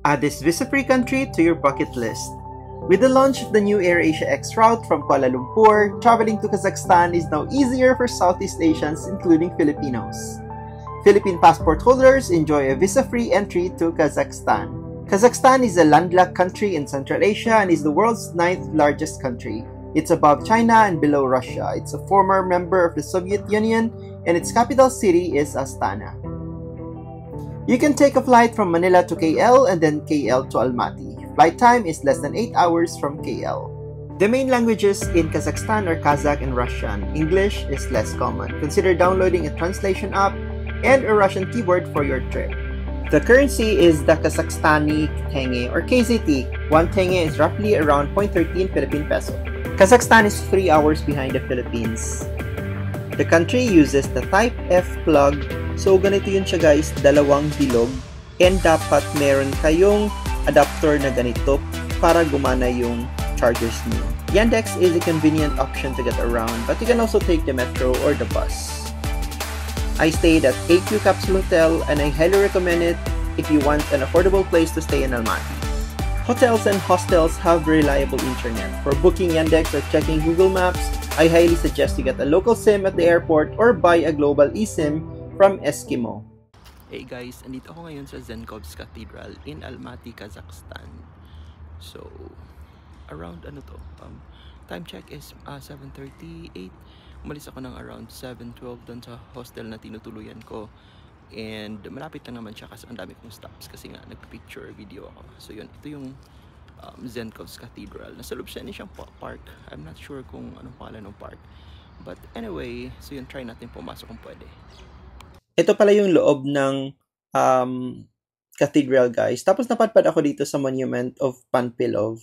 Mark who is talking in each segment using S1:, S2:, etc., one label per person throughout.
S1: Add this visa-free country to your bucket list. With the launch of the new AirAsia X route from Kuala Lumpur, traveling to Kazakhstan is now easier for Southeast Asians, including Filipinos. Philippine passport holders enjoy a visa-free entry to Kazakhstan. Kazakhstan is a landlocked country in Central Asia and is the world's 9th largest country. It's above China and below Russia. It's a former member of the Soviet Union, and its capital city is Astana. You can take a flight from Manila to KL and then KL to Almaty. Flight time is less than 8 hours from KL. The main languages in Kazakhstan are Kazakh and Russian. English is less common. Consider downloading a translation app and a Russian keyboard for your trip. The currency is the Kazakhstani tenge or KZT. One tenge is roughly around 0.13 Philippine peso. Kazakhstan is 3 hours behind the Philippines. The country uses the Type F plug. So, ganito yun siya guys, dalawang bilog. And dapat meron kayong adapter na ganito para gumana yung chargers niyo. Yandex is a convenient option to get around, but you can also take the metro or the bus. I stayed at AQ Capsule Hotel and I highly recommend it if you want an affordable place to stay in Almaty. Hotels and hostels have reliable internet. For booking Yandex or checking Google Maps, I highly suggest you get a local SIM at the airport or buy a global eSIM from Eskimo.
S2: Hey guys, andito ako ngayon sa Zenkovsk Cathedral in Almaty, Kazakhstan. So, around time check is 7:38. Umalis ako ng around 7:12 doon sa hostel na tinutuluyan ko. And malapit lang naman siya kasi ang dami kong stops kasi nga nagpicture video ako. So yun, ito yung Zenkovsk Cathedral. Nasa loob siya siyang park. I'm not sure kung anong pangalan ng park. But anyway, so yun, try natin pumasok kung pwede.
S1: Ito pala yung loob ng cathedral guys. Tapos napadpad ako dito sa Monument of Panpilov.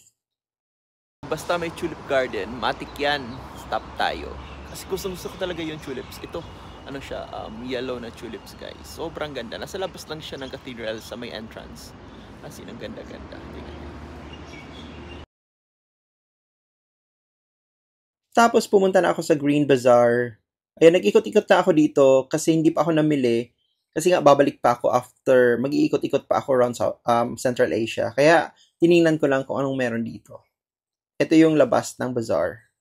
S2: Basta may tulip garden, matik yan. Stop tayo. Kasi gusto ko talaga yung tulips. Ito, ano siya, yellow na tulips guys. Sobrang ganda. Nasa labas lang siya ng cathedral sa may entrance. As in, ang ganda-ganda. Tingnan niyo.
S1: Tapos pumunta na ako sa Green Bazaar. Ayun, nag-ikot-ikot na ako dito kasi hindi pa ako namili. Kasi nga, babalik pa ako after, mag-iikot-ikot pa ako around Central Asia. Kaya, tiningnan ko lang kung anong meron dito. Ito yung labas ng bazaar.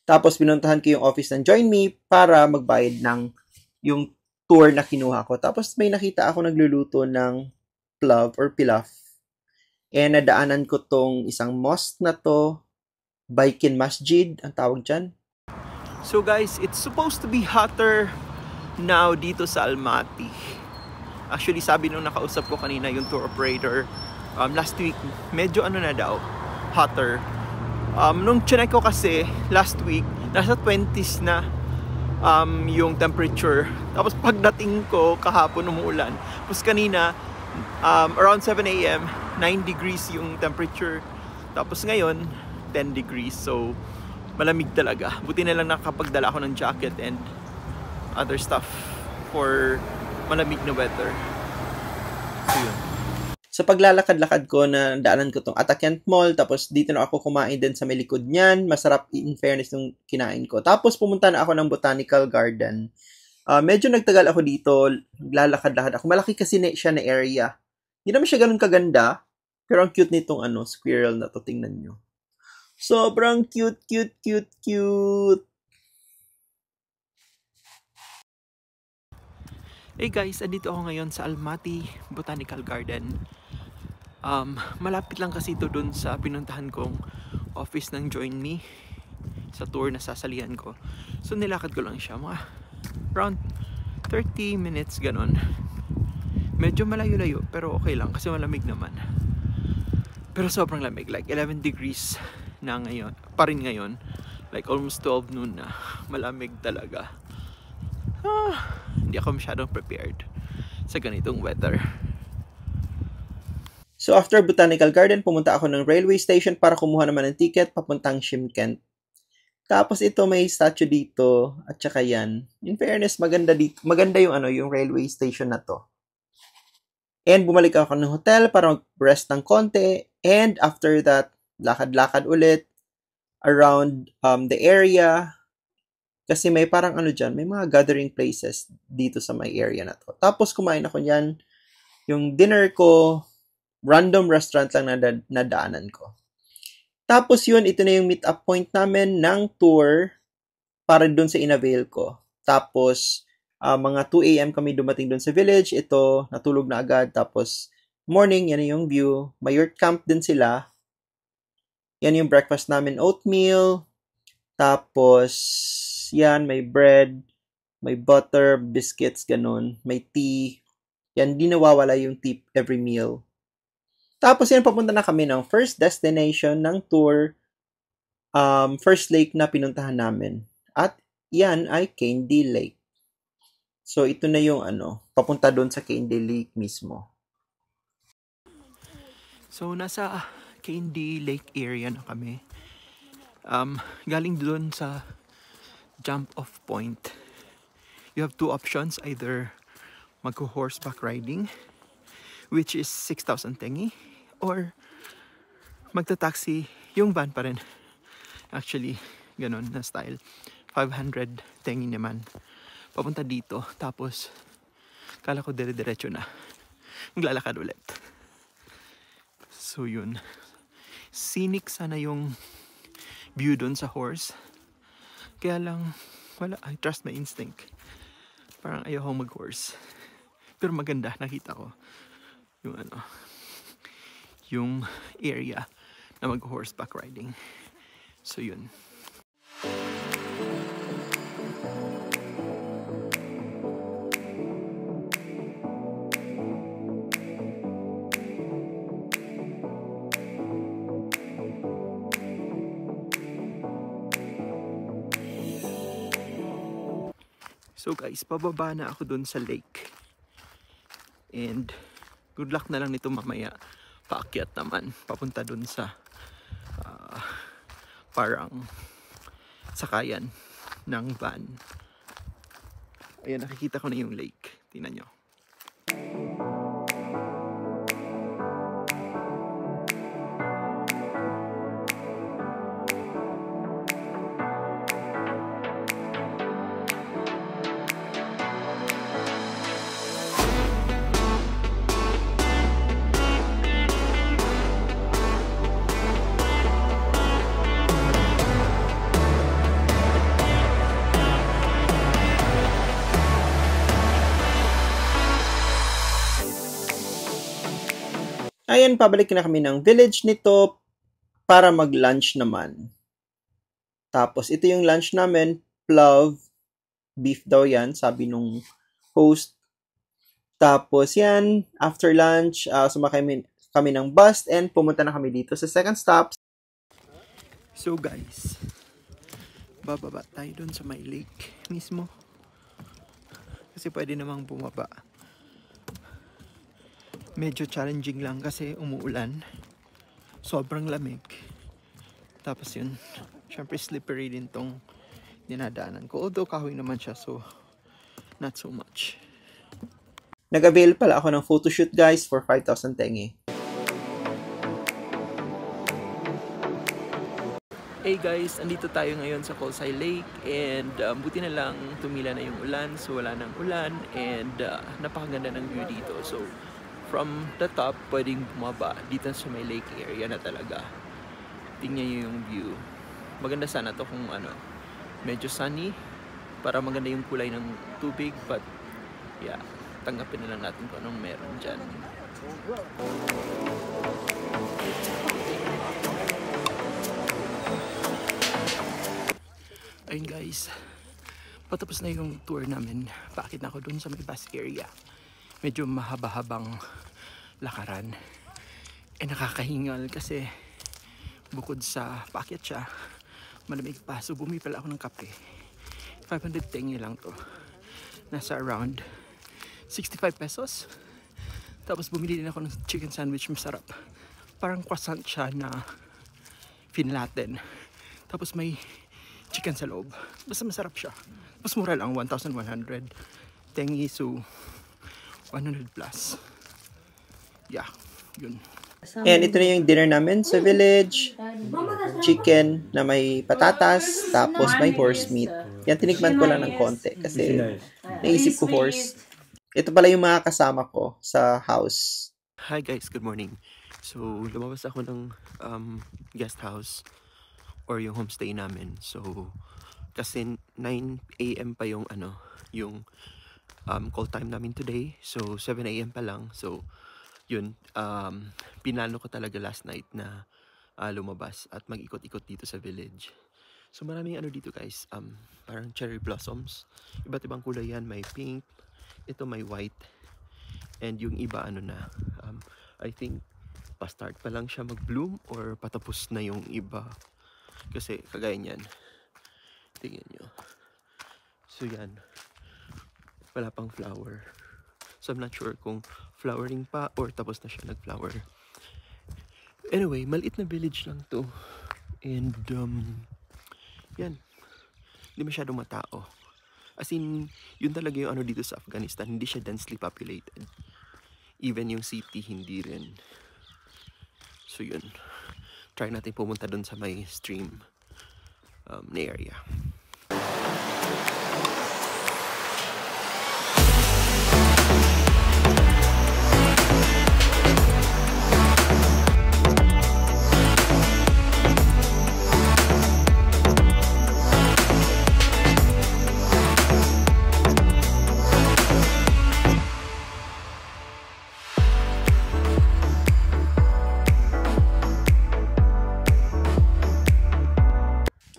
S1: Tapos, pinuntahan ko yung office ng Join Me para magbayad ng yung tour na kinuha ko. Tapos, may nakita ako nagluluto ng pilaf. And nadaanan ko tong isang mosque na to, Baikin Masjid, ang tawag dyan.
S2: So guys, it's supposed to be hotter now dito sa Almaty. Actually, sabi nung nakausap ko kanina yung tour operator, last week, medyo ano na daw, hotter. Nung chinek ko kasi, last week, nasa 20s na yung temperature. Tapos pagdating ko, kahapon umuulan. Tapos kanina, around 7 AM, 9 degrees yung temperature. Tapos ngayon, 10 degrees. So, malamig talaga. Buti na lang nakapagdala ako ng jacket and other stuff for malamig na weather. So yun.
S1: Sa paglalakad-lakad ko, na daanan ko tong Atakent Mall, tapos dito na ako kumain din sa may likod niyan. Masarap in fairness yung kinain ko. Tapos pumunta na ako ng Botanical Garden. Medyo nagtagal ako dito, lalakad-lakad ako. Malaki kasi siya na area. Hindi naman siya ganun kaganda, pero ang cute nitong squirrel na to, tingnan nyo. Sobrang cute.
S2: Hey guys, andito ako ngayon sa Almaty Botanical Garden. Malapit lang kasi ito dun sa pinuntahan kong office ng Join Me sa tour na sasalihan ko. So nilakad ko lang siya mga around 30 minutes ganon. Medyo malayo-layo pero okay lang kasi malamig naman. Pero sobrang lamig, like 11 degrees na ngayon, pa rin ngayon, like almost 12 noon na. Malamig talaga. Hindi ako masyadong prepared sa ganitong weather.
S1: So after Botanical Garden, pumunta ako ng railway station para kumuha naman ng ticket papuntang Shymkent. Tapos ito may statue dito at saka yan. In fairness, maganda dito. Maganda yung yung railway station na to. And bumalik ako ng hotel para mag-rest ng konti. And after that, lakad-lakad ulit around the area. Kasi may parang dyan, may mga gathering places dito sa may area na to. Tapos kumain ako niyan. Yung dinner ko, random restaurant lang na nadaanan ko. Tapos yun, ito na yung meet-up point namin ng tour para dun sa inavail ko. Tapos, mga 2 a.m. kami dumating dun sa village. Ito, natulog na agad. Tapos, morning, yan yung view. May yurt camp din sila. Yan yung breakfast namin, oatmeal. Tapos, yan, may bread, may butter, biscuits, ganun. May tea. Yan, di nawawala yung tea every meal. Tapos yan, papunta na kami ng first destination ng tour, first lake na pinuntahan namin. At yan ay Candy Lake. So, ito na yung papunta doon sa Candy Lake mismo.
S2: So, nasa Candy Lake area na kami. Galing doon sa jump-off point. You have two options, either mag-horseback riding, which is 6,000 tengi, or magta-taxi, yung van pa rin. Actually, ganun na style. 500 tengi naman. Papunta dito, tapos kala ko dire-diretso na. Maglalakad ulit. So yun. Scenic sana yung view dun sa horse. Kaya lang, wala, I trust my instinct. Parang ayaw mag-horse. Pero maganda, nakita ko yung yung area na mag-horseback riding. So yun. So guys, pababa na ako dun sa lake. And good luck na lang nito mamaya. Paakyat naman, papunta dun sa parang sakayan ng van. Ayan, nakikita ko na yung lake. Tingnan nyo.
S1: Ayan, pabalik na kami ng village nito para mag-lunch naman. Tapos, ito yung lunch namin. Plow, beef daw yan, sabi nung host. Tapos, yan, after lunch, sumakay kami ng bus and pumunta na kami dito sa second stop.
S2: So guys, bababa tayo dun sa may lake mismo. Kasi pwede namang bumaba. Medyo challenging lang kasi umuulan. Sobrang lamig. Tapos yun, syempre slippery din tong dinadaanan ko. Although kahoy naman siya, so not so much.
S1: Nag-avail pala ako ng photoshoot guys for 5,000 tengi.
S2: Hey guys, andito tayo ngayon sa Kolsay Lake and buti na lang tumila na yung ulan, so wala nang ulan and napakaganda ng view dito. So from the top, pwedeng bumaba dito sa may lake area na talaga. Tingnan nyo yung view. Maganda sana to kung medyo sunny para maganda yung kulay ng tubig, but yeah, tanggapin na lang natin kung anong meron dyan. Ayun guys, patapos na yung tour namin. Paakit na ako dun sa may bus area. Medyo mahaba-habang lakaran. Nakakahingal kasi bukod sa paakyat siya, malamig pa. So bumipal ako ng kape. 500 tengi lang to. Nasa around 65 pesos. Tapos bumili din ako ng chicken sandwich, masarap. Parang croissant siya na finlaten. Tapos may chicken sa loob. Basta masarap siya. Mas mura lang, 1,100 tengi, so 100 plus. Yeah, yun.
S1: And ito na yung dinner namin sa village. Chicken na may patatas, tapos may horse meat. Yan, tinikman ko lang ng konti kasi naisip ko horse. Ito pala yung mga kasama ko sa house.
S2: Hi guys, good morning. So, lumabas ako ng guest house or yung homestay namin. So, kasi 9 AM pa yung yung call time namin today. So, 7 AM pa lang. So, yun, pinlano ko talaga last night na lumabas at mag-ikot-ikot dito sa village. So, maraming dito guys, parang cherry blossoms. Iba't ibang kulay yan, may pink, ito may white, and yung iba I think pa-start pa lang siya mag-bloom or patapos na yung iba. Kasi kagaya niyan. Tingnan nyo. So yan. Wala pang flower. So I'm not sure kung flowering pa or tapos na siya nag-flower. Anyway, maliit na village lang to. And yan. Hindi masyadong matao. As in, yun talaga yung dito sa Afghanistan. Hindi siya densely populated. Even yung city, hindi rin. So yun. Try natin pumunta dun sa may stream na area.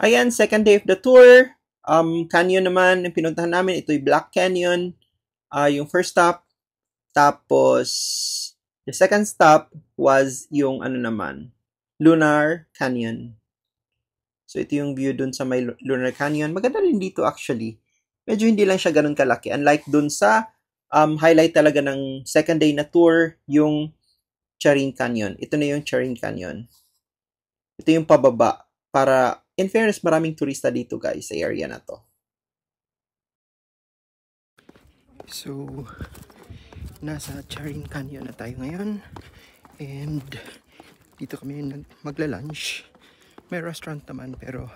S1: Ayan, second day of the tour. Canyon naman, yung pinuntahan namin, ito yung Black Canyon. Yung first stop. Tapos, the second stop was yung Lunar Canyon. So, ito yung view dun sa may Lunar Canyon. Maganda rin dito actually. Medyo hindi lang siya ganun kalaki. Unlike dun sa highlight talaga ng second day na tour, yung Charin Canyon. Ito na yung Charin Canyon. Ito yung pababa. Para, in fairness, maraming turista dito guys sa area na to.
S2: So, nasa Charin Canyon na tayo ngayon. And, dito kami magla-lunch. May restaurant naman pero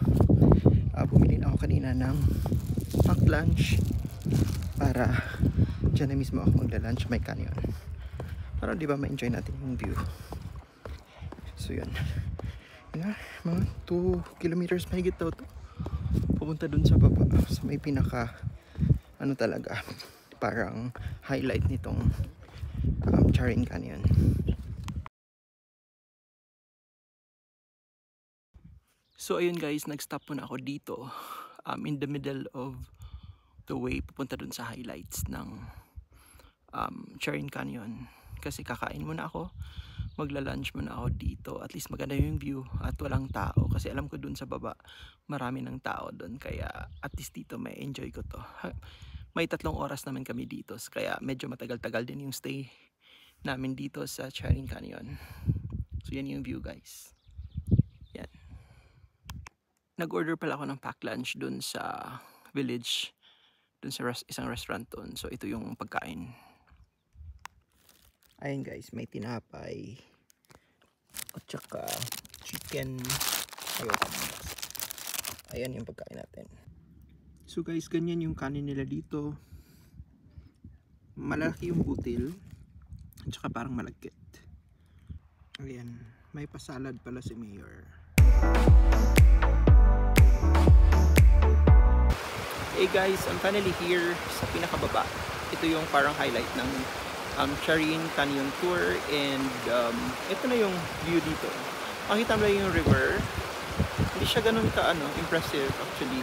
S2: bumili na ako kanina ng pack lunch para dyan na mismo ako magla-lunch may canyon. Para di ba ma-enjoy natin yung view. So, yun. Mga 2 kilometers mahigit daw to pupunta dun sa baba sa may pinaka talaga parang highlight nitong Charin Canyon. So ayun guys, nag-stop muna ako dito in the middle of the way pupunta dun sa highlights ng Charin Canyon kasi kakain muna ako, magla-lunch muna ako dito, at least maganda yung view at walang tao kasi alam ko dun sa baba marami ng tao dun, kaya at least dito may enjoy ko to. May 3 oras naman kami dito kaya medyo matagal-tagal din yung stay namin dito sa Charin Canyon. So yan yung view guys. Yan. Nag-order pala ako ng pack lunch dun sa village, dun sa isang restaurant dun. So ito yung pagkain. Ayan guys, may tinapay at saka chicken. Ayan yung pagkain natin. So guys, ganyan yung kanin nila dito. Malaki yung butil at saka parang malagkit. Ayan, may pasalad pala si Mayor. Hey guys, I'm finally here sa pinakababa. Ito yung parang highlight ng Charin Canyon Tour, and ito na yung view dito. Makita mo yung river. Hindi siya ganun ka impressive actually.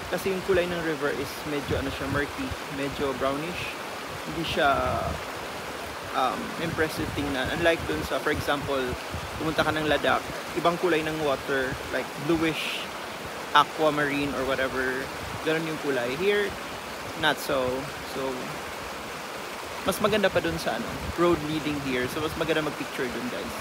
S2: Kasi yung kulay ng river is medyo siya murky, medyo brownish. Hindi siya impressive tingnan. Unlike dun sa, for example, pumunta ka ng Ladakh, ibang kulay ng water, like bluish, aquamarine or whatever. Ganun yung kulay. Here, not so. So, mas maganda pa dun sa road leading here. So, mas maganda mag-picture dun guys.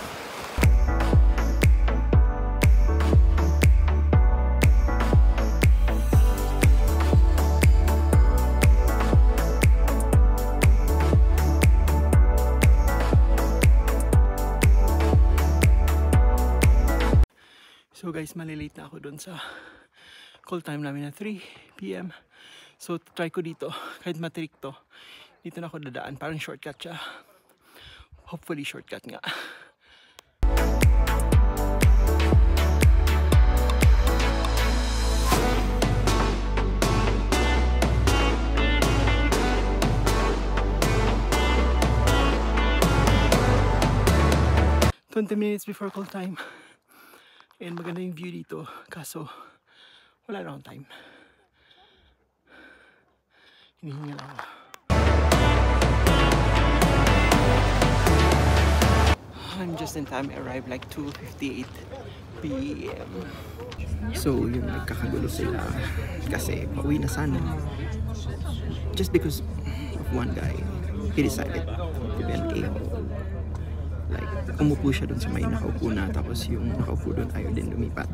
S2: So guys, malilate na ako dun sa call time namin na 3 PM. So try ko dito, kahit matirik to, dito na ako dadaan, parang shortcut siya Hopefully shortcut nga. "20 minutes before call time." And maganda yung view dito. Kaso, wala na akong time. Hinihinga lang ako. I'm just in time. I arrived like 2:58 p.m. So, yun, nagkakagulo sila. Kasi, pauwi na sana. Just because of one guy, he decided to be an a-hole. Like, umupo siya dun sa may nakaupo na, tapos yung nakaupo dun ayaw din lumipat.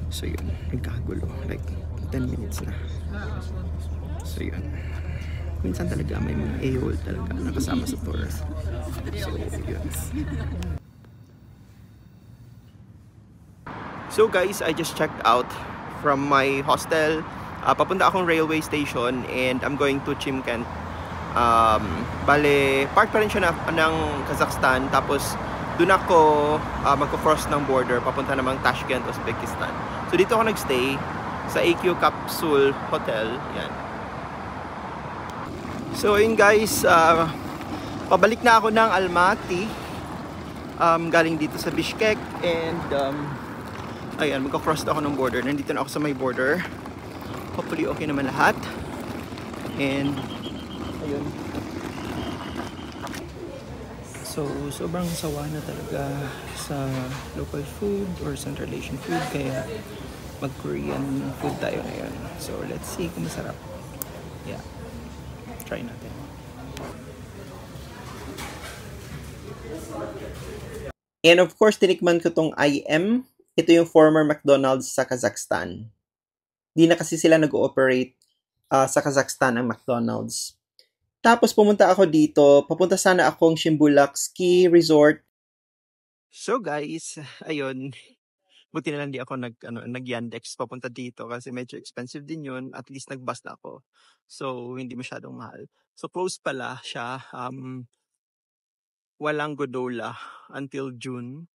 S2: So yun, nagkakagulo. Like, 10 minutes na. So yun. Minsan talaga may mga a-hole talaga nakasama sa tour. So yun. So guys, I just checked out from my hostel. Papunta akong railway station and I'm going to Chimkent. Bale, part pa rin siya ng Kazakhstan, tapos doon ako magko-cross ng border papunta namang Tashkent, Uzbekistan. So dito ako nagstay sa AQ Capsule Hotel. Yan. So yun guys, pabalik na ako ng Almaty, galing dito sa Bishkek, and ayan, magko-cross ako ng border. Nandito na ako sa may border. Hopefully okay naman lahat. And ayun. So, sobrang sawa na talaga sa local food or Central Asian food, kaya mag-Korean food tayo ngayon. So, let's see kung masarap. Yeah. Try natin.
S1: And of course, tinikman ko tong IM. Ito yung former McDonald's sa Kazakhstan. Di na kasi sila nag-ooperate sa Kazakhstan ang McDonald's. Tapos pumunta ako dito, papunta sana akong Shimbulak Ski Resort.
S2: So guys, ayun, buti na lang di ako nag-Yandex papunta dito kasi medyo expensive din yun. At least nag-bus na ako. So hindi masyadong mahal. So close pala siya, walang gondola until June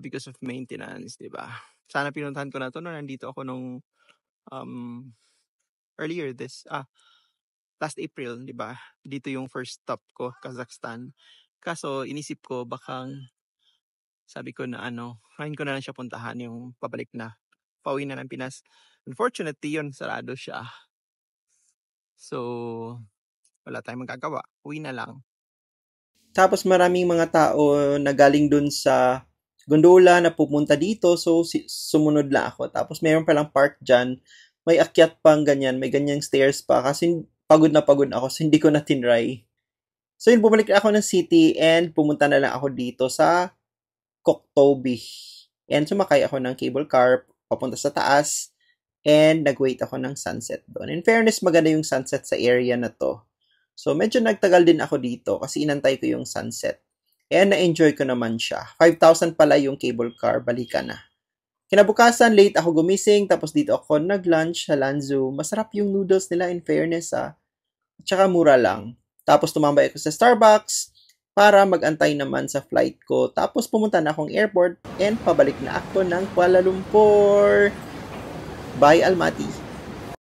S2: because of maintenance, di ba? Sana pinuntahan ko na to no, nandito ako nung earlier last April, di ba? Dito yung first stop ko, Kazakhstan. Kaso, inisip ko, sabi ko na ngayon ko na lang siya puntahan, yung pabalik na. Pauwi na ng Pinas. Unfortunately, yun, sarado siya. So, wala tayong magagawa. Uwi na lang.
S1: Tapos maraming mga tao na galing dun sa gondola na pupunta dito. So, sumunod lang ako. Tapos mayroon palang park dyan. May akyat pang ganyan. May ganyang stairs pa. Kasi pagod na pagod ako, so hindi ko na tinry. So yun, bumalik ako ng city and pumunta na lang ako dito sa Koktobi. And sumakay ako ng cable car papunta sa taas and nag-wait ako ng sunset doon. In fairness, maganda yung sunset sa area na to. So medyo nagtagal din ako dito kasi inantay ko yung sunset. And na-enjoy ko naman siya. 5,000 pala yung cable car, balika na. Kinabukasan, late ako gumising, tapos dito ako nag-lunch sa Lanzhou. Masarap yung noodles nila, in fairness Tsaka mura lang. Tapos tumambay ako sa Starbucks para mag-antay naman sa flight ko. Tapos pumunta na akong airport and pabalik na ako ng Kuala Lumpur. Bye, Almaty!